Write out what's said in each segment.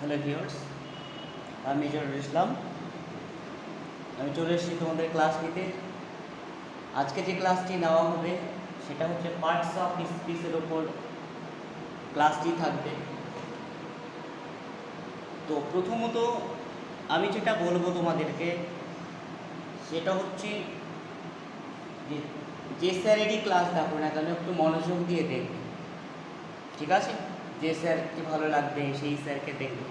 Hello viewers, আমি মেজরুল ইসলাম। আমি চলে এসেছি তোমাদের ক্লাস নিতে। আজকে যে ক্লাসটি নেওয়া হবে সেটা হচ্ছে পার্টস অফ স্পিচের ওপর ক্লাসটি থাকবে। তো প্রথমত আমি যেটা বলবো তোমাদেরকে সেটা হচ্ছে যে স্যারেরই ক্লাস দেখো না কেন একটু মনোযোগ দিয়ে দেখবে, ঠিক আছে? যে স্যারকে ভালো লাগবে সেই স্যারকে দেখবে।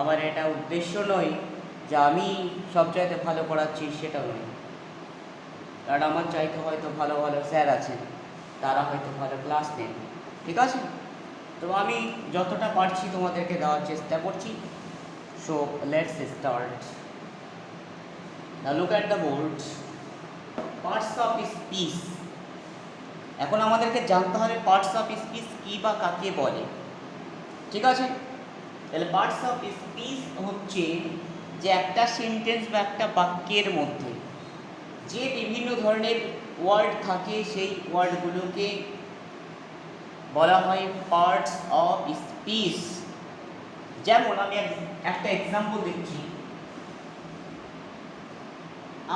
আবার এটা উদ্দেশ্য নয় যে আমি সব চাইতে ভালো পড়াচ্ছি, সেটা নয়। কারণ আমার চাইতে হয়তো ভালো ভালো স্যার আছেন, তারা হয়তো ভালো ক্লাস নেন, ঠিক আছে? তো আমি যতটা পারছি তোমাদেরকে দেওয়ার চেষ্টা করছি। So let's start. Now look at the board. Parts of speech. এখন আমাদেরকে জানতে হবে পার্টস অফ স্পিচ কী বা কাকে বলে, ঠিক আছে? তাহলে পার্টস অফ স্পিচ হচ্ছে যে একটা সেন্টেন্স বা একটা বাক্যের মধ্যে যে বিভিন্ন ধরনের ওয়ার্ড থাকে, সেই ওয়ার্ডগুলোকে বলা হয় পার্টস অফ স্পিচ। যেমন আমি একটা এক্সাম্পল দিচ্ছি।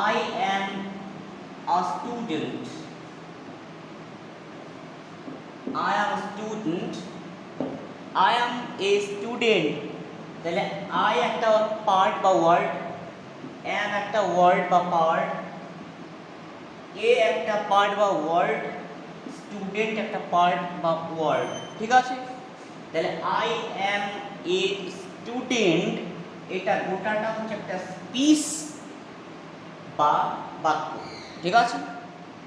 I am a student. I am student. I am a student. তাহলে আই একটা পার্ট বা ওয়ার্ড, অ্যাম একটা ওয়ার্ড বা পার্ট, এ একটা পার্ট বা ওয়ার্ড, স্টুডেন্ট একটা পার্ট বা ওয়ার্ড, ঠিক আছে? তাহলে আই অ্যাম এ স্টুডেন্ট, এটা গোটাটা হচ্ছে একটা স্পিচ বা বাক্য, ঠিক আছে?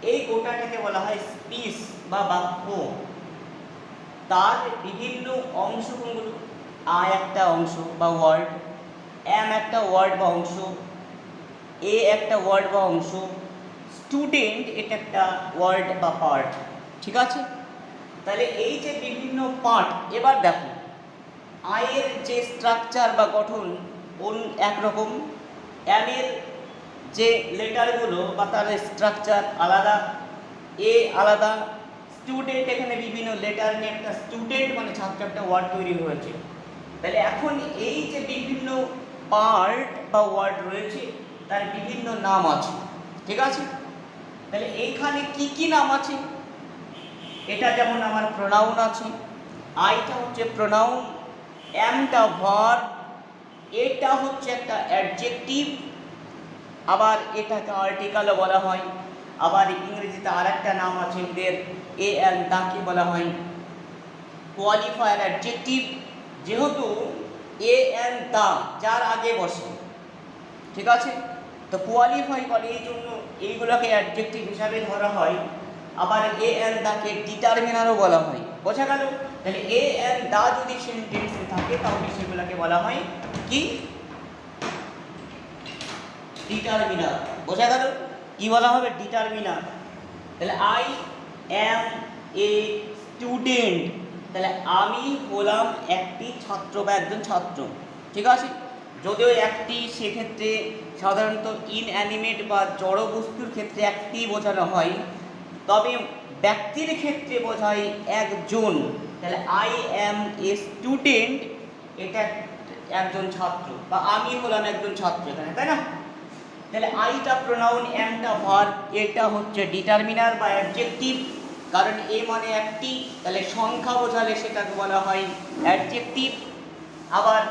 এই গোটাটাকে বলা হয় স্পিচ বা বাক্য। তার বিভিন্ন অংশ কোনগুলো? আই একটা অংশ বা ওয়ার্ড, অ্যাম একটা ওয়ার্ড বা অংশ, এ একটা ওয়ার্ড বা অংশ, স্টুডেন্ট এটা একটা ওয়ার্ড বা পার্ট, ঠিক আছে? তাহলে এই যে বিভিন্ন পার্ট, এবার দেখো আয়ের যে স্ট্রাকচার বা গঠন একরকম, অ্যামের যে লেটারগুলো বা তার স্ট্রাকচার আলাদা, এ আলাদা, স্টুডেন্ট এখানে বিভিন্ন লেটার নিয়ে একটা স্টুডেন্ট মানে ছাত্র একটা ওয়ার্ড তৈরি হয়েছে। তাহলে এখন এই যে বিভিন্ন পার্ট বা ওয়ার্ড রয়েছে তার বিভিন্ন নাম আছে, ঠিক আছে? তাহলে এইখানে কি কি নাম আছে? এটা যেমন আমার প্রোনাউন আছে, আইটা হচ্ছে প্রোনাউন, অ্যামটা ভার্ব, এটা হচ্ছে একটা অ্যাডজেক্টিভ, আবার এটাকে আর্টিকেলও বলা হয়। আবার ইংরেজিতে আর একটা নাম আছে এদের, এ অ্যান্ড তাকে বলা হয় কোয়ালিফায়ার অ্যাডজেক্টিভ। যেহেতু এ অ্যান্ড দা যার আগে বসে, ঠিক আছে? তো কোয়ালিফাই করে, এই জন্য এইগুলোকে অ্যাডজেক্টিভ হিসাবে ধরা হয়। আবার এ অ্যান্ড দাকে ডিটারমিনারও বলা হয়, বোঝা গেল? তাহলে এ অ্যান্ড দা যদি সেন্টেন্সে থাকে তাহলে সেগুলোকে বলা হয় কি? ডিটারমিনার, বোঝা গেল? কি বলা হবে? ডিটারমিনার। তাহলে আই অ্যাম এ স্টুডেন্ট, তাহলে আমি হলাম একটি ছাত্র বা একজন ছাত্র, ঠিক আছে? যদিও একটি সেক্ষেত্রে সাধারণত ইনঅ্যানিমেট বা জড় বস্তুর ক্ষেত্রে একটি বোঝানো হয়, তবে ব্যক্তির ক্ষেত্রে বোঝায় একজন। তাহলে আই অ্যাম এ স্টুডেন্ট, এটা একজন ছাত্র বা আমি হলাম একজন ছাত্র এখানে, তাই না? তাহলে আইটা প্রোনাউন, অ্যামটা ভার্ব, এটা হচ্ছে ডিটারমিনার বা অ্যাডজেক্টিভ। কারণ এ মানে একটি, তাহলে সংখ্যা বোঝালে সেটাকে বলা হয় অ্যাডজেক্টিভ। আবার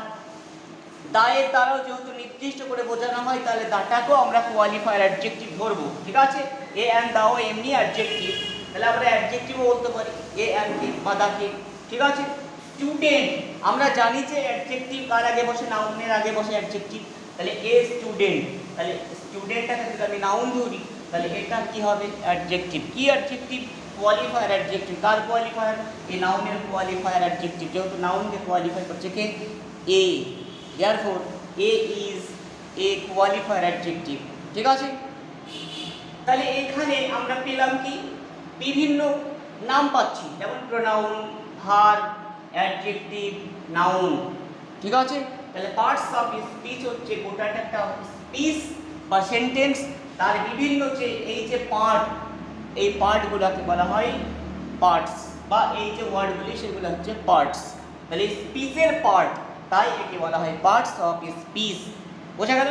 দায়ের দ্বারাও যেহেতু নির্দিষ্ট করে বোঝানো হয়, তাহলে দাটাকেও আমরা কোয়ালিফায়ার অ্যাডজেক্টিভ ধরবো, ঠিক আছে? এ অ্যান্ড দাও এমনি অ্যাডজেক্টিভ, তাহলে আমরা অ্যাডজেক্টিভও বলতে পারি এ অ্যান্ড কে বা দাকে, ঠিক আছে? স্টুডেন্ট, আমরা জানি যে অ্যাডজেক্টিভ কার আগে বসে? নাউনের আগে বসে অ্যাডজেক্টিভ। তাহলে এ স্টুডেন্ট, তাহলে স্টুডেন্টটাকে যদি আমি নাউন ধরি তাহলে এটা কি হবে? অ্যাডজেক্টিভ। কি অ্যাডজেক্টিভ? Qualifier adjective. কার কোয়ালিফায়ার? এই নাউনের কোয়ালিফায়ার অ্যাডজেক্টিভ, যেহেতু নাউনকে কোয়ালিফাই করছে কে? এ। Therefore, A is a qualifier adjective, ঠিক আছে? তাহলে এখানে আমরা পেলাম কি? বিভিন্ন নাম পাচ্ছি, যেমন প্রোনাউন, ভার্ব, অ্যাডজেক্টিভ, নাউন, ঠিক আছে? তাহলে পার্টস অফ স্পিচ হচ্ছে গোটাটা একটা স্পিচ বা সেন্টেন্স, তার বিভিন্ন যে এই যে পার্ট, এই পার্টগুলোকে বলা হয় পার্টস, বা এই যে ওয়ার্ডগুলি সেগুলো হচ্ছে পার্টস। তাহলে স্পিচের পার্ট তাই একে বলা হয় পার্টস অফ স্পিচ। বোঝা গেল?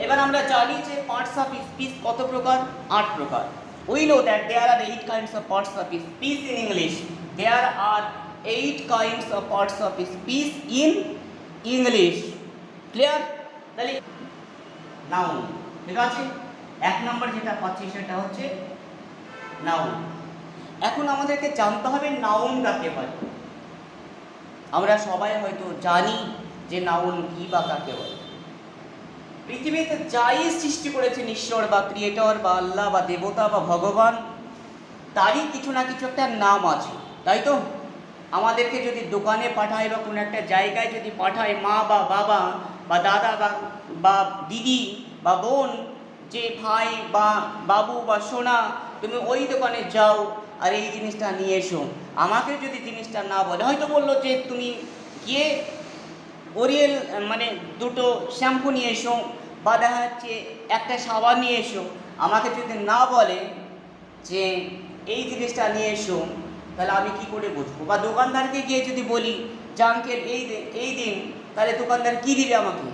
এবার আমরা জানি যে পার্টস অফ স্পিচ কত প্রকার? 8 প্রকার। We know that there are 8 kinds of parts of speech in English. There are 8 kinds of parts of speech in English. Clear? তাহলে নাউন, ঠিক আছে? 1 নম্বর যেটা পাচ্ছি সেটা হচ্ছে নাউন। এখন আমাদেরকে জানতে হবে নাউন কাকে বলে। আমরা সবাই হয়তো জানি যে নাউন কি বা কাকে বলে। পৃথিবীতে যাই সৃষ্টি করেছেন ঈশ্বর বা ক্রিয়েটর বা আল্লাহ বা দেবতা বা ভগবান, তারই কিছু না কিছু একটা নাম আছে, তাই তো? আমাদেরকে যদি দোকানে পাঠায় বা কোনো একটা জায়গায় যদি পাঠায়, মা বা বাবা বা দাদা বা দিদি বা বোন, যে ভাই বা বাবু বা সোনা, তুমি ওই দোকানে যাও আর এই জিনিসটা নিয়ে এসো, আমাকে যদি জিনিসটা না বলে, হয়তো বললো যে তুমি গিয়ে ওরিয়েল মানে 2টো শ্যাম্পু নিয়ে এসো বা দেখা যাচ্ছে একটা সাবান নিয়ে এসো, আমাকে যদি না বলে যে এই জিনিসটা নিয়ে এসো, তাহলে আমি কি করে বুঝবো? বা দোকানদারকে গিয়ে যদি বলি যে আঙ্কেল এই দিন, তাহলে দোকানদার কি দিবে আমাকে?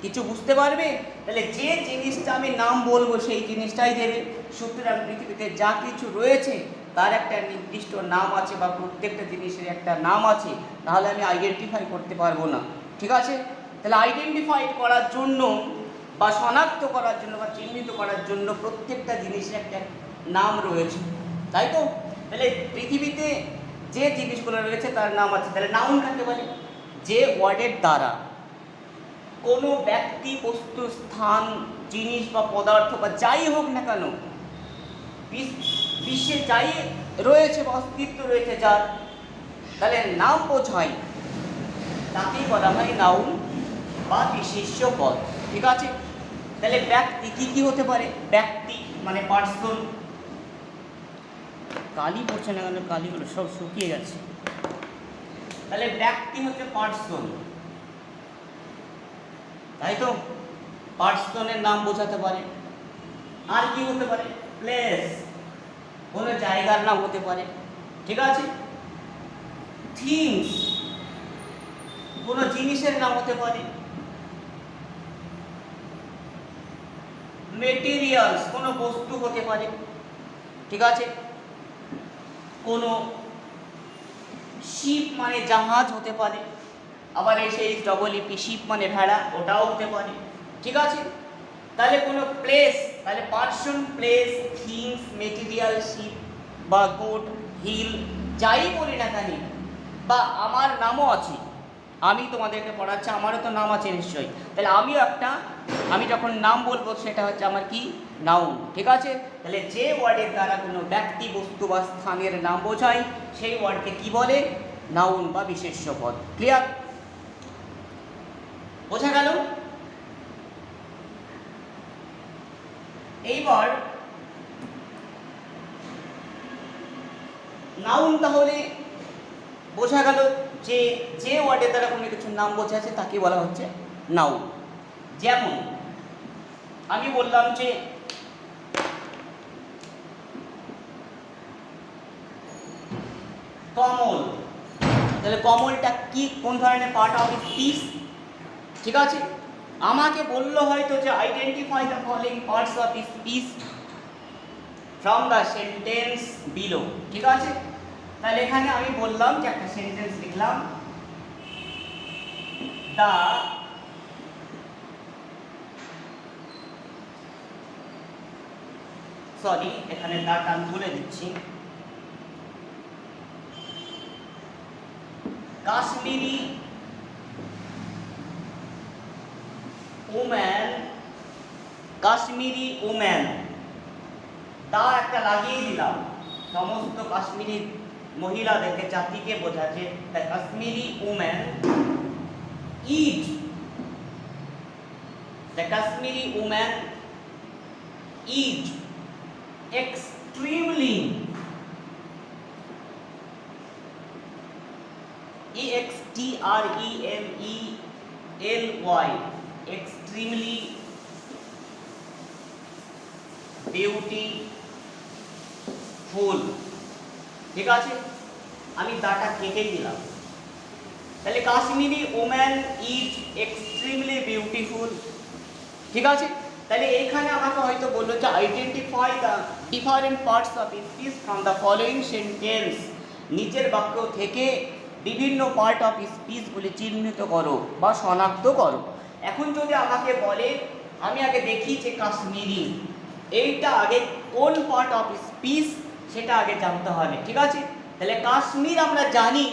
কিছু বুঝতে পারবে? তাহলে যে জিনিসটা আমি নাম বলবো সেই জিনিসটাই দেবে। সুতরাং পৃথিবীতে যা কিছু রয়েছে তার একটা নির্দিষ্ট নাম আছে বা প্রত্যেকটা জিনিসের একটা নাম আছে, তাহলে আমি আইডেন্টিফাই করতে পারবো না, ঠিক আছে? তাহলে আইডেন্টিফাই করার জন্য বা শনাক্ত করার জন্য বা চিহ্নিত করার জন্য প্রত্যেকটা জিনিসের একটা নাম রয়েছে, তাই তো? তাহলে পৃথিবীতে যে জিনিসগুলো রয়েছে তার নাম আছে। তাহলে নাউন কাকে বলে? যে ওয়ার্ডের দ্বারা কোনো ব্যক্তি, বস্তু, স্থান, জিনিস বা পদার্থ বা যাই হোক না কেন, বিশ্বে যাই রয়েছে বা অস্তিত্ব রয়েছে যার, তাহলে নাম বোঝায়, তাকেই বলা হয় নাউন বা বিশেষ্য পদ, ঠিক আছে? তাহলে ব্যক্তি কি হতে পারে? ব্যক্তি মানে পার্সন। কালি পড়ছে না কেন? কালিগুলো সব শুকিয়ে গেছে। তাহলে ব্যক্তি হচ্ছে পার্সন, তাই তো? পার্সনের নাম বোঝাতে পারে। আর কি হতে পারে? প্লেস, কোনো জায়গার নাম হতে পারে, ঠিক আছে? থিংস, কোনো জিনিসের নাম হতে পারে। মেটেরিয়ালস, কোনো বস্তু হতে পারে, ঠিক আছে? কোনো শিপ মানে জাহাজ হতে পারে, আবার সেই ডবল শিপ মানে ভেড়া, ওটাও হতে পারে, ঠিক আছে? তাহলে কোনো প্লেস, তাহলে person, place, things, material, ship বা গোট, হিল, যাই বলি না কেন, বা আমার নামও আছে, আমি তোমাদেরকে পড়াচ্ছি, আমারও তো নাম আছে নিশ্চয়ই। তাহলে আমি যখন নাম বলবো সেটা হচ্ছে আমার কি? নাউন, ঠিক আছে? তাহলে যে ওয়ার্ডের দ্বারা কোনো ব্যক্তি, বস্তু বা স্থানের নাম বোঝায় সেই ওয়ার্ডকে কি বলে? নাউন বা বিশেষ্য পদ। ক্লিয়ার? বোঝা গেল? এইবার নাউন তাহলে বোঝা গেল যে ওয়ার্ডের দ্বারা কোনো কিছুর নাম বোঝাচ্ছে তাকে বলা হচ্ছে নাউন। যেমন আমি বললাম যে কমল, তাহলে কমলটা কি, কোন ধরনের পার্ট অফ স্পিচ, ঠিক আছে? আমাকে বললো হয়তো যে identify the following parts of speech from the sentence below, ঠিক আছে? তাহলে এখানে আমি বললাম যে একটা সেন্টেন্স লিখলাম, দা এখানে দাটা আমি তুলে দিচ্ছি। কাশ্মীরি ওম্যান, দা একটা লাগিয়ে দিলাম, সমস্ত কাশ্মীরি মহিলাদেরকে, জাতিকে বোঝাচ্ছে। The Kashmiri woman it, the Kashmiri woman it extremely, extremely, extremely beautiful, ঠিক আছে? আমি দাটা কেটে দিলাম, তাহলে Kashmiri woman is extremely beautiful. ঠিক আছে, তাহলে এইখানে আমাকে হয়তো বললো যে identify the different parts of speech from the following sentence, নিচের বাক্য থেকে বিভিন্ন পার্ট অফ স্পিচগুলি চিহ্নিত করো বা শনাক্ত করো। এখন যদি আমাকে বলে, আমি আগে দেখি যে কাশ্মীরি এইটা আগে কোন পার্ট অফ স্পিচ সেটা আগে জানতে হবে। ঠিক আছে, তাহলে কাশ্মীর আমরা জানি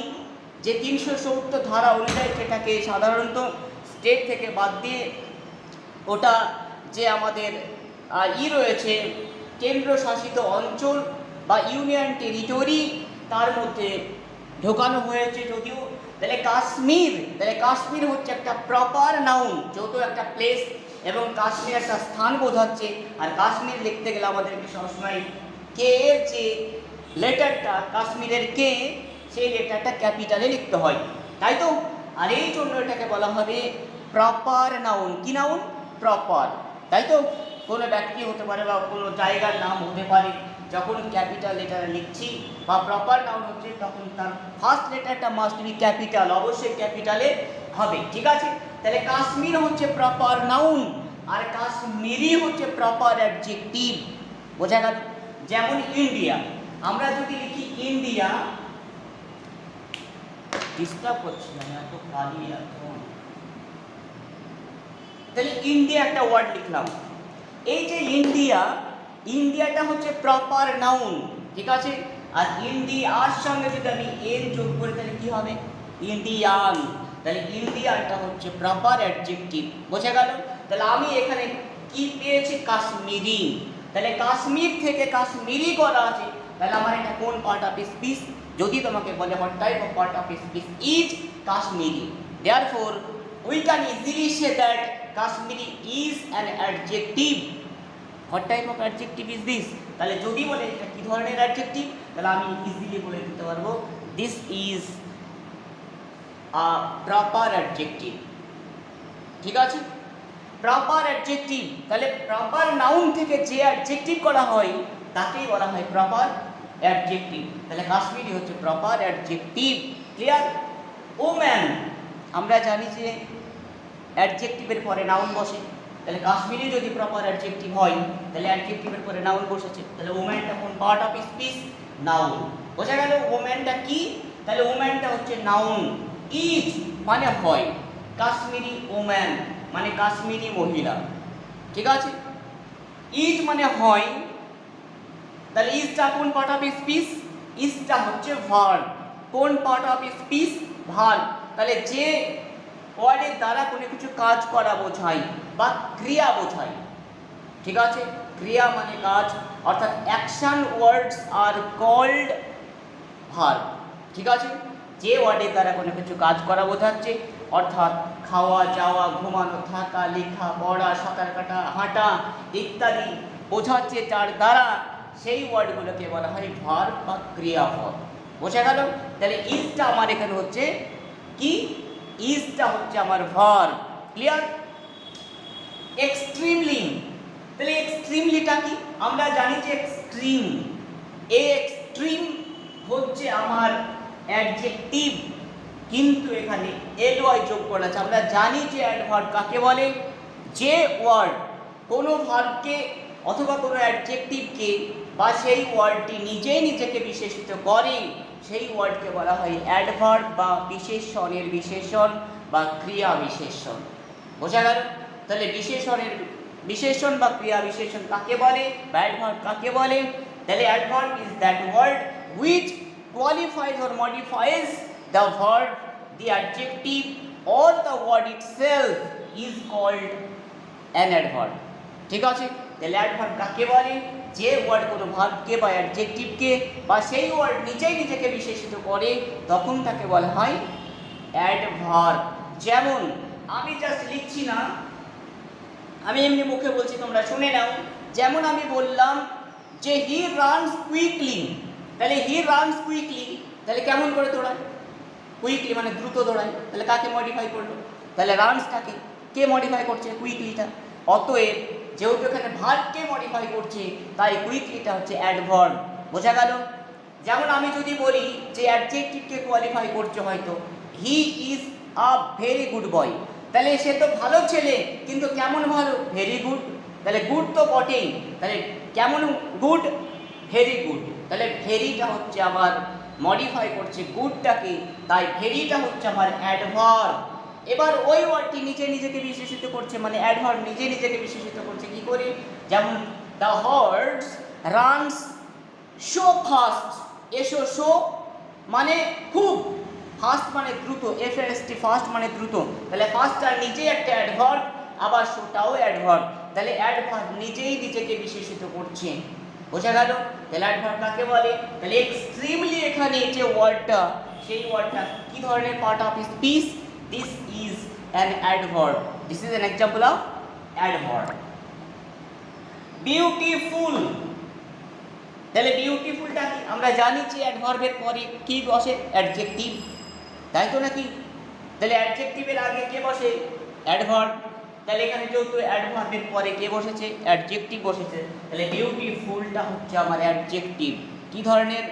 যে 370 ধারা অনুযায়ী সেটাকে সাধারণত স্টেট থেকে বাদ দিয়ে ওটা যে আমাদের রয়েছে কেন্দ্রশাসিত অঞ্চল বা ইউনিয়ন টেরিটরি তার মধ্যে ঢোকানো হয়েছে যদিও। তাহলে কাশ্মীর হচ্ছে একটা প্রপার নাউন, যেহেতু একটা প্লেস এবং কাশ্মীর একটা স্থান বোঝাচ্ছে। আর কাশ্মীর লিখতে গেলে আমাদেরকে সবসময় কে এর যে লেটারটা, কাশ্মীরের কে, সেই লেটারটা ক্যাপিটালে লিখতে হয়, তাই তো। আর এই জন্য এটাকে বলা হবে প্রপার নাউন। কি নাউন? প্রপার, তাই তো। কোনো ব্যক্তি হতে পারে বা কোনো জায়গার নাম হতে পারে, যখন ক্যাপিটাল লেটার লিখছি বা প্রপার নাউন হচ্ছে তখন তার ফার্স্ট লেটারটা মাস্ট বি ক্যাপিটাল, অবশ্যই ক্যাপিটালে হবে। ঠিক আছে, তাহলে কাশ্মীর হচ্ছে প্রপার নাউন আর কাশ্মীরি হচ্ছে প্রপার অ্যাডজেক্টিভ। বোঝা গেল? যেমন ইন্ডিয়া, আমরা যদি লিখি ইন্ডিয়া, ডিস্টার্ব করছি না এত খালি এখন। তাহলে ইন্ডিয়া একটা ওয়ার্ড লিখলাম, এই যে ইন্ডিয়াটা হচ্ছে প্রপার নাউন। ঠিক আছে, আর ইন্ডিয়ার সঙ্গে যদি আমি এন যোগ করি তাহলে কি হবে? ইন্ডিয়ান। তাহলে ইন্ডিয়াটা হচ্ছে প্রপার অ্যাডজেক্টিভ। বোঝা গেল? তাহলে আমি এখানে কি পেয়েছি? কাশ্মীরি। তাহলে কাশ্মীর থেকে কাশ্মীরি করা আছে, তাহলে আমার এটা কোন পার্ট অফ স্পিচ? যদি তোমাকে বলে what type of part of speech is Kashmiri, therefore we can easily say that Kashmiri is an adjective. What type of adjective is this? তাহলে যদি বলে এটা কী ধরনের অ্যাডজেক্টিভ, তাহলে আমি ইজিলি বলে দিতে পারবো this is a proper adjective. ঠিক আছে, প্রপার অ্যাডজেক্টিভ। তাহলে প্রপার নাউন থেকে যে অ্যাডজেক্টিভ করা হয় তাকেই বলা হয় প্রপার অ্যাডজেক্টিভ। তাহলে কাশ্মীরি হচ্ছে প্রপার অ্যাডজেক্টিভ। ক্লিয়ার? ওম্যান, আমরা জানি যে অ্যাডজেক্টিভের পরে নাউন বসে, তাহলে কাশ্মীরি যদি প্রপার অ্যাডজেক্টিভ হয় তাহলে অ্যাডজেক্টিভের পরে নাউন বসেছে, তাহলে ওম্যানটা কোন পার্ট অফ স্পিচ? নাউন। বোঝা গেল ওম্যানটা কি? তাহলে ওম্যানটা হচ্ছে নাউন। ইজ মানে হয়, কাশ্মীরি ওম্যান মানে কাশ্মীরি মহিলা। ঠিক আছে, ইজ মানে হয়, তাহলে ইজটা কোন পার্ট অফ স্পিচ? ইজটা হচ্ছে ভার্ব। কোন পার্ট অফ স্পিচ? ভার্ব। তাহলে যে ওয়ার্ডের দ্বারা কোনো কিছু কাজ করা বোঝায় বা ক্রিয়া বোঝায়। ঠিক আছে, ক্রিয়া মানে কাজ, অর্থাৎ action words are called verb. ঠিক আছে, যে ওয়ার্ডের দ্বারা কোনো কিছু কাজ করা বোঝাচ্ছে, অর্থাৎ খাওয়া, যাওয়া, ঘুমানো, থাকা, লেখা, পড়া, সাঁতার কাটা, হাঁটা ইত্যাদি বোঝাচ্ছে যার দ্বারা, সেই ওয়ার্ডগুলোকে বলা হয় ভার্ব বা ক্রিয়াপদ। বোঝা গেল? তাহলে ইজটা আমার এখানে হচ্ছে কি? ইজটা হচ্ছে আমার ভার্ব। ক্লিয়ার? এক্সট্রিমলি, তাহলে এক্সট্রিমলিটা কি? আমরা জানি যে এক্সট্রিম, এক্সট্রিম হচ্ছে আমার অ্যাডজেক্টিভ, কিন্তু এখানে এলওয়াই যোগ করা আছে। আমরা জানি যে অ্যাডভার্ব কাকে বলে? যে ওয়ার্ড কোনো ভার্বকে অথবা কোনো অ্যাডজেক্টিভকে বা সেই ওয়ার্ডটি নিজেই নিজেকে বিশেষিত করে, সেই ওয়ার্ডকে বলা হয় অ্যাডভার্ব বা বিশেষণের বিশেষণ বা ক্রিয়া বিশেষণ। বোঝা গেল? তাহলে বিশেষণ বা ক্রিয়া বিশেষণ কাকে বলে বা অ্যাডভার্ব কাকে বলে? তাহলে adverb is that word which qualifies or modifies the verb, the adjective or the word itself is called an adverb. ঠিক আছে, তাহলে অ্যাডভার্ব কাকে বলে? যে ওয়ার্ড কোনো ভার্বকে বা অ্যাডজেক্টিভকে বা সেই ওয়ার্ড নিজেই নিজেকে বিশেষিত করে, তখন তাকে বলা হয় অ্যাডভার্ব। যেমন আমি জাস্ট লিখছি না, আমি এমনি মুখে বলছি, তোমরা শুনে নাও। যেমন আমি বললাম যে হি রানস কুইকলি, তাহলে হি রানস কুইকলি, তাহলে কেমন করে দৌড়ায়? কুইকলি মানে দ্রুত দৌড়ায়। তাহলে কাকে মডিফাই করলো? তাহলে রানসটাকে কে মডিফাই করছে? কুইকলিটা। অতএব যেহেতু এখানে ভার্বকে মডিফাই করছে, তাই কুইকলিটা হচ্ছে অ্যাডভার্ব। বোঝা গেল? যেমন আমি যদি বলি যে অ্যাডজেক্টিভকে কোয়ালিফাই করছে, হয়তো he is a very good boy, তাহলে সে তো ভালো ছেলে, কিন্তু কেমন ভালো? Very good. তাহলে গুড তো বটেই, তাহলে কেমন গুড? Very good. তাহলে ভেরিটা হচ্ছে আমার মডিফাই করছে গুডটাকে, তাই ভেরিটা হচ্ছে আমার অ্যাডভার্ব। এবার ওই ওয়ার্ডটি নিজেকে বিশেষিত করছে, মানে অ্যাডভার্ব নিজেকে বিশেষিত করছে কি করে? যেমন the horse runs so fast. এসো শো মানে খুব, ফাস্ট মানে দ্রুত, এফএসটি ফাস্ট মানে দ্রুত, তাহলে ফাস্টটা নিজেই একটা অ্যাডভার্ব, আবার শোটাও অ্যাডভার্ব, তাহলে অ্যাডভার্ব নিজেকে বিশেষিত করছে। বোঝা গেল? তাহলে অ্যাডভার্ব কাকে বলে? তাহলে এক্সট্রিমলি এখানে যে ওয়ার্ডটা, সেই ওয়ার্ডটা কি ধরনের part of speech? This is an adverb. This is an example of adverb. Beautiful, তাহলে বিউটিফুলটা কি? আমরা জানি যে অ্যাডভার্বের পরে কি বসে? অ্যাডজেক্টিভ, তাই তো নাকি? তাহলে অ্যাডজেক্টিভের আগে কে বসে? অ্যাডভার্ব। তাহলে এখানে যেহেতু অ্যাডভার্বের পরে কে বসেছে? অ্যাডজেক্টিভ বসেছে, তাহলে বিউটিফুলটা হচ্ছে আমার অ্যাডজেক্টিভ। কি ধরনের,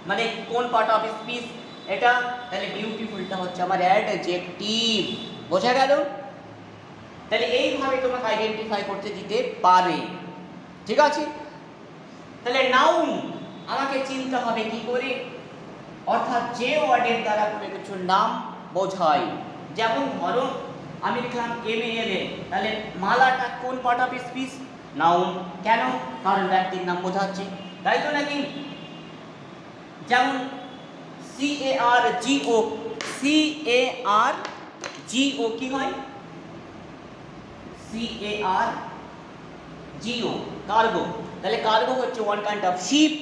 মানে কোন পার্ট অফ স্পিচ এটা? তাহলে বিউটিফুলটা হচ্ছে আমার অ্যাডজেক্টিভ। বোঝা গেল? তাহলে এইভাবে তোমাকে আইডেন্টিফাই করতে দিতে পারে, ঠিক আছে? তাহলে নাউন আমাকে চিনতে হবে কি করে? অর্থাৎ যে ওয়ার্ডের দ্বারা কোনো কিছুর নাম বোঝায়। যেমন ধরো আমি লিখলাম MALA, তাহলে মালাটা কোন পার্ট অফ স্পিচ? নাউন। কেন? কারণ ব্যক্তির নাম বোঝাচ্ছে, তাই তো নাকি? যেমন CARGO, CARGO কি হয়? CARGO, cargo. তাহলে কার্গো হচ্ছে ওয়ান কাইন্ড অফ শিপ,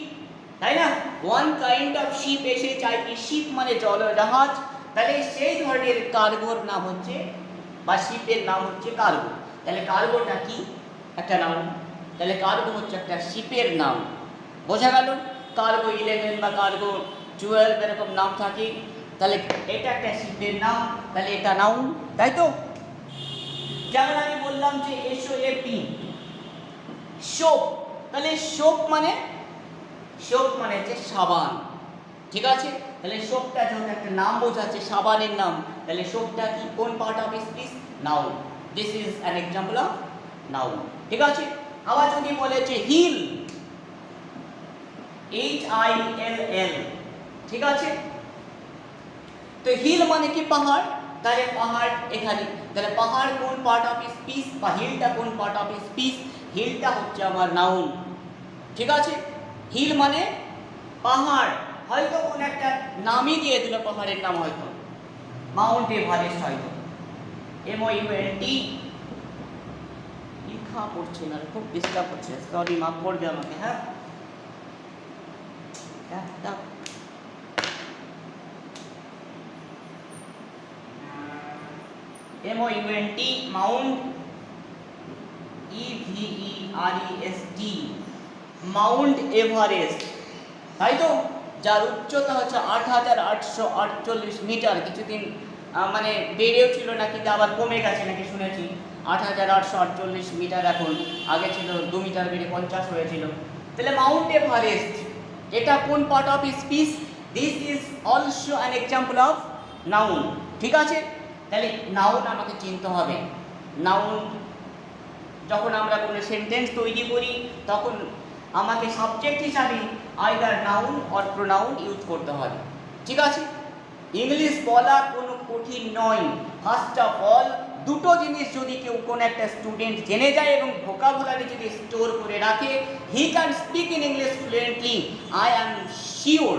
তাই না? ওয়ান কাইন্ড অফ শিপ এসে চাই কি? শিপ মানে জলজাহাজ, তাহলে সেই ধরনের কার্গোর নাম হচ্ছে, বা শিপের নাম হচ্ছে কার্গো। তাহলে কার্গোটা কি? একটা নাউন। তাহলে কার্গো হচ্ছে একটা শিপের নাম। বোঝা গেল? কার্গো 11 বা কার্গো 12 এরকম নাম থাকে, তাহলে এটা একটা শিপের নাম, তাহলে এটা নাউন, তাই তো? যেমন আমি বললাম যে SOAP, সোপ, তাহলে সোপ মানে হচ্ছে সাবান, ঠিক আছে? তাহলে সোপটা যখন একটা নাম বোঝাচ্ছে, সাবানের নাম, তাহলে সোপটা কি? কোন part of speech? Noun. This is an example of noun, ঠিক আছে? আবার যদি বলে যে হিল, HILL, ঠিক আছে? তো হিল মানে কি? পাহাড়। তাহলে পাহাড় এখানে, তাহলে পাহাড় কোন পার্ট অফ স্পিচ, বা হিলটা কোন পার্ট অফ স্পিচ? হিলটা হচ্ছে আমার নাউন, ঠিক আছে? হিল মানে পাহাড়, হয়তো কোন একটা নামই দিয়ে দিল পাহাড়ের নাম, হয়তো মাউন্ট এভারেস্ট, হয়তো MOUNT। লিখা পড়ছে না, খুব ডিস্টার্ব হচ্ছে, সরি, মাফ করবে আমাকে। হ্যাঁ, MOUNT, Mount, EVEREST, Mount Everest, তাই তো? যার উচ্চতা হচ্ছে 8,848 মিটার। কিছুদিন মানে বেড়েও ছিল নাকি, আবার কমে গেছে নাকি শুনেছি। 8,848 মিটার এখন, আগে ছিল 2 মিটার বেড়ে 50 হয়েছিল। তাহলে মাউন্ট এভারেস্ট এটা কোন part of speech? This is also an example of noun, ঠিক আছে? তাহলে নাউন আমাকে চিনতে হবে। নাউন যখন আমরা কোনো সেন্টেন্স তৈরি করি, তখন আমাকে সাবজেক্ট হিসাবে either noun or pronoun use করতে হবে, ঠিক আছে? ইংলিশ বলা কোনো কঠিন নয়। ফার্স্ট অফ অল দুটো জিনিস যদি কেউ কোনো একটা স্টুডেন্ট জেনে যায় এবং ভোকাবুলারি যদি স্টোর করে রাখে, he can speak in English fluently, I am sure.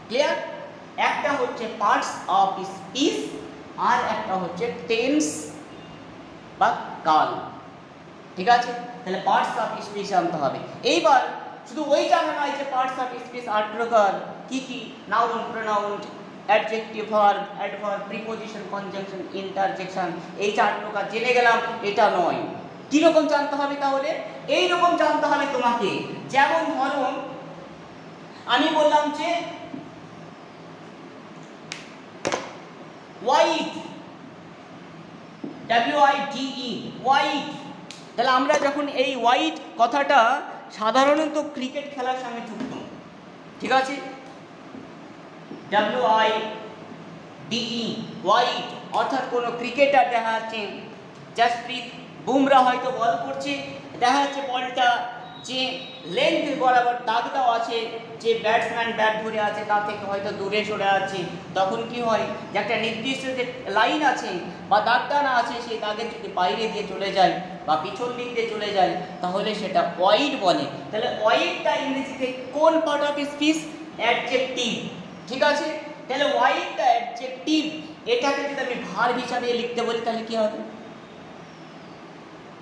Clear? একটা হচ্ছে পার্টস অফ স্পিচ, আর একটা হচ্ছে টেন্স বা কাল, ঠিক আছে? তাহলে পার্টস অফ স্পিচ জানতে হবে। এইবার শুধু ওই জানা নয় যে পার্টস অফ স্পিচ 8 প্রকার, কি কি? Noun, pronoun, adjective, verb, adverb, preposition, conjunction, interjection, এই 4 প্রকার জেনে গেলাম, এটা নয়। কীরকম জানতে হবে তাহলে? এইরকম জানতে হবে তোমাকে। যেমন ধরো আমি বললাম যে হোয়াইট, WITE, হোয়াইট। তাহলে আমরা যখন এই হোয়াইট কথাটা সাধারণত ক্রিকেট খেলার সঙ্গে যুক্ত, ঠিক আছে? WIDE ওয়াইড, অর্থাৎ কোনো ক্রিকেটার দেখা যাচ্ছে জাসপ্রীত বুমরা হয়তো বল করছে, দেখা যাচ্ছে বলটা যে লেন্থ বরাবর দাগ দেওয়া আছে, যে ব্যাটসম্যান ব্যাট ধরে আছে তা থেকে হয়তো দূরে সরে আছে, তখন কি হয় যে একটা নির্দিষ্ট যে লাইন আছে বা দাগ টানা আছে সেই দাগের যদি বাইরে দিয়ে চলে যায় বা পিছন দিক দিয়ে চলে যায় তাহলে সেটা ওয়াইড বলে। তাহলে ওয়াইডটা ইংরেজিতে কোন পার্ট অফ স্পিচ? অ্যাডজেক্টিভ। ঠিক আছে, তাহলে ওয়াইডটা অ্যাডজেক্টিভ, এটাকে যদি আমি ভার্ব হিসাবে লিখতে বলি তাহলে কি হবে?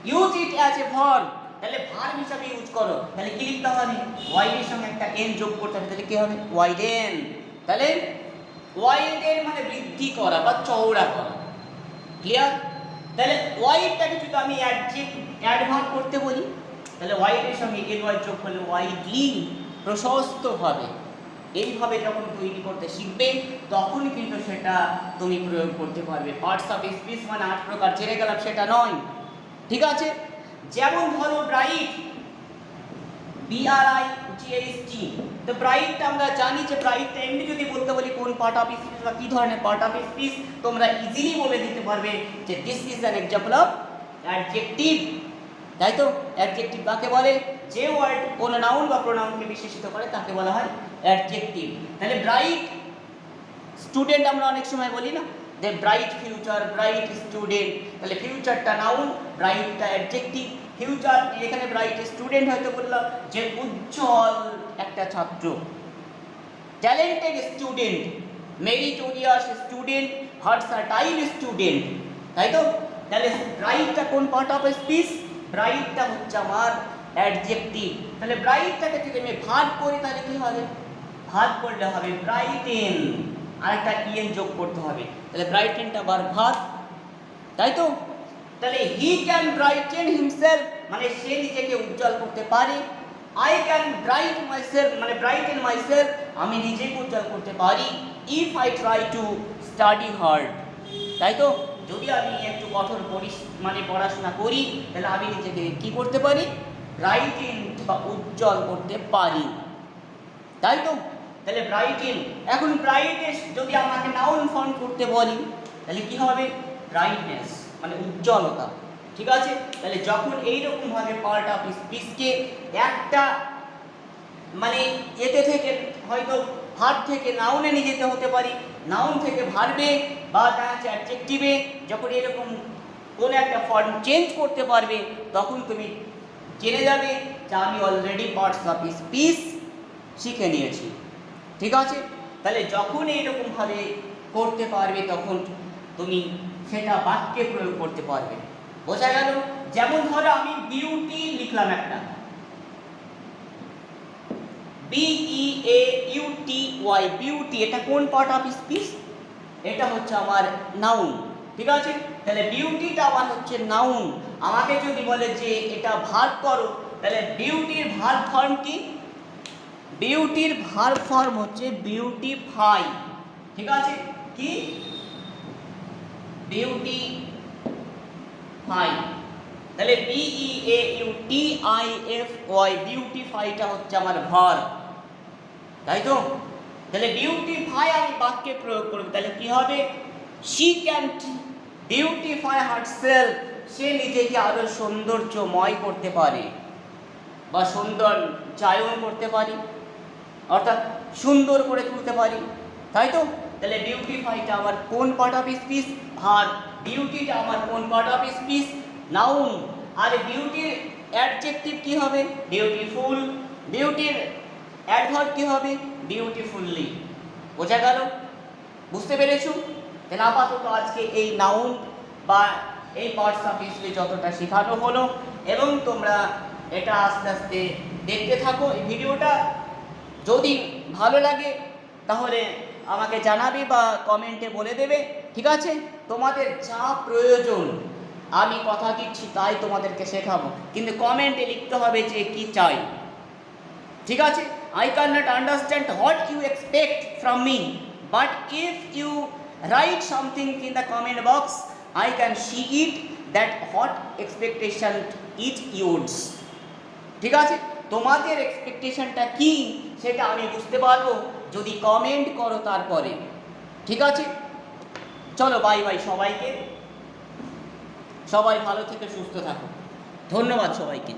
Use it as a verb, তাহলে ভার্ব হিসাবে ইউজ করো, তাহলে কি লিখতে হবে? ওয়াইডের সঙ্গে একটা এন যোগ করতে হবে, তাহলে কি হবে? ওয়াইডেন। তাহলে ওয়াইডেন মানে বৃদ্ধি করা বা চওড়া করা। ক্লিয়ার? তাহলে ওয়াইডটাকে যদি আমি অ্যাডভার্ব করতে বলি তাহলে ওয়াইডের সঙ্গে এন ওয়াই যোগ করলে ওয়াইডলি, প্রশস্তভাবে। এইভাবে যখন তৈরি করতে শিখবে তখন কিন্তু সেটা তুমি প্রয়োগ করতে পারবে। পার্টস অফ স্পিচ মানে 8 প্রকার জেনে গেলাম সেটা নয়। ঠিক আছে, যেমন ধরো ব্রাইট, BRIGHT, তো ব্রাইটটা আমরা জানি যে ব্রাইটটা এমনি যদি বলতে বলি কোন পার্ট অফ স্পিচ বা কি ধরনের পার্ট অফ স্পিচ, তোমরা ইজিলি বলে দিতে পারবে যে this is an example of adjective. তাই তো, অ্যাডজেক্টিভ কাকে বলে? যে ওয়ার্ড কোনো নাউন বা প্রোনাউনকে বিশেষিত করে তাকে বলা হয় অ্যাডজেক্টিভ। তাহলে ব্রাইট স্টুডেন্ট আমরা অনেক সময় বলি না যে ব্রাইট ফিউচার, ব্রাইট স্টুডেন্ট, তাহলে ফিউচারটা নাউন, ব্রাইটটা অ্যাডজেক্টিভ। ফিউচার, এখানে ব্রাইট স্টুডেন্ট হয়তো বললাম যে উজ্জ্বল একটা ছাত্র। Talented student, meritorious student, versatile student. তাই তো, তাহলে ব্রাইটটা কোন পার্ট অফ স্পিচ? ব্রাইটটা হচ্ছে আমার অ্যাডজেক্টিভ। তাহলে ব্রাইটটাকে যদি আমি ভাগ করি তাহলে কি হবে? ভাগ করলে হবে ব্রাইটেন, আরেকটা ইএন যোগ করতে হবে, তাহলে ব্রাইটেনটা আবার ভাগ। তাই তো, তাহলে হি ক্যান ব্রাইটেন হিমসেলফ মানে সে নিজেকে উজ্জ্বল করতে পারে। আই ক্যান ব্রাইট মাইসেলফ মানে ব্রাইটেন মাইসেলফ আমি নিজেকে উজ্জ্বল করতে পারি। If I try to study hard, তাই তো, যদি আমি একটু কঠোর মানে পড়াশোনা করি তাহলে আমি নিজেকে কি করতে পারি? ব্রাইটেন বা উজ্জ্বল করতে পারি। তাই তো, তাহলে ব্রাইটেন। এখন ব্রাইটনেস যদি আমাকে নাউন ফর্ম করতে বলি তাহলে কি হবে? ব্রাইটনেস মানে উজ্জ্বলতা। ঠিক আছে, তাহলে যখন এইরকম ভাবে পার্ট অফ স্পিচকে একটা মানে এতে থেকে হয়তো ভার্ব থেকে নাউনে নিয়ে যেতে হতে পারি, নাউন থেকে ভার্বে বা অ্যাডজেক্টিভে, যখন এরকম কোন একটা ফর্ম চেঞ্জ করতে পারবে তখন তুমি জেনে যাবে যে আমি অলরেডি পার্টস অফ স্পিচ শিখে নিয়েছি। ঠিক আছে, তাহলে যখন এইরকমভাবে করতে পারবে তখন তুমি সেটা বাক্যে প্রয়োগ করতে পারবে। বোঝা গেল? যেমন ধরো আমি বিউটি লিখলাম একটা, BEAUTY, বিউটি, এটা কোন পার্ট অফ স্পিচ? এটা হচ্ছে আমার নাউন। ঠিক আছে, তাহলে বিউটিটা আমার হচ্ছে নাউন। আমাকে যদি বলে যে এটা ভার্ব করো তাহলে বিউটির ভার্ব ফর্ম কি? বিউটির ভার্ব ফর্ম হচ্ছে বিউটিফাই। ঠিক আছে, কি? বিউটিফাই। তাহলে BEAUTIFY, বিউটিফাইটা হচ্ছে আমার ভার্ব। তাই তো, তাহলে বিউটিফাই আমি বাক্যে প্রয়োগ করব, তাহলে কি হবে? শি ক্যান বিউটিফাই হারসেলফ, সে নিজেকে আরো সৌন্দর্যময় করতে পারে বা সৌন্দর্যায়ন করতে পারি, অর্থাৎ সুন্দর করে তুলতে পারি। তাই তো, তাহলে বিউটিফাইটা আমার কোন পার্ট অফ স্পিচ? ভার্ব। বিউটিটা আমার কোন পার্ট অফ স্পিচ? নাউন। আর বিউটির অ্যাডজেক্টিভ কি হবে? বিউটিফুল। বিউটির অ্যাডভার্ব কি হবে? বিউটিফুলি। বোঝা গেল? বুঝতে পেরেছো? তাহলে আপাতত আজকে এই নাউন বা এই পার্টস অফ স্পিচ যতটা শেখানো হলো, এবং তোমরা এটা আস্তে আস্তে দেখতে থাকো এই ভিডিওটা। যদি ভালো লাগে তাহলে আমাকে জানাবে বা কমেন্টে বলে দেবে। ঠিক আছে, তোমাদের যা প্রয়োজন আমি কথা দিচ্ছি তাই তোমাদেরকে শেখাবো, কিন্তু কমেন্টে লিখতে হবে যে কি চাই। ঠিক আছে, I cannot understand what you expect from me, but if you write something in the comment box I can see it that what expectation is yours. ঠিক আছে, তোমাদের এক্সপেকটেশনটা কি সেটা আমি বুঝতে পারবো যদি কমেন্ট করো তারপরে। ঠিক আছে, চলো বাই বাই সবাইকে, সবাই ভালো থেকে সুস্থ থাকো, ধন্যবাদ সবাইকে।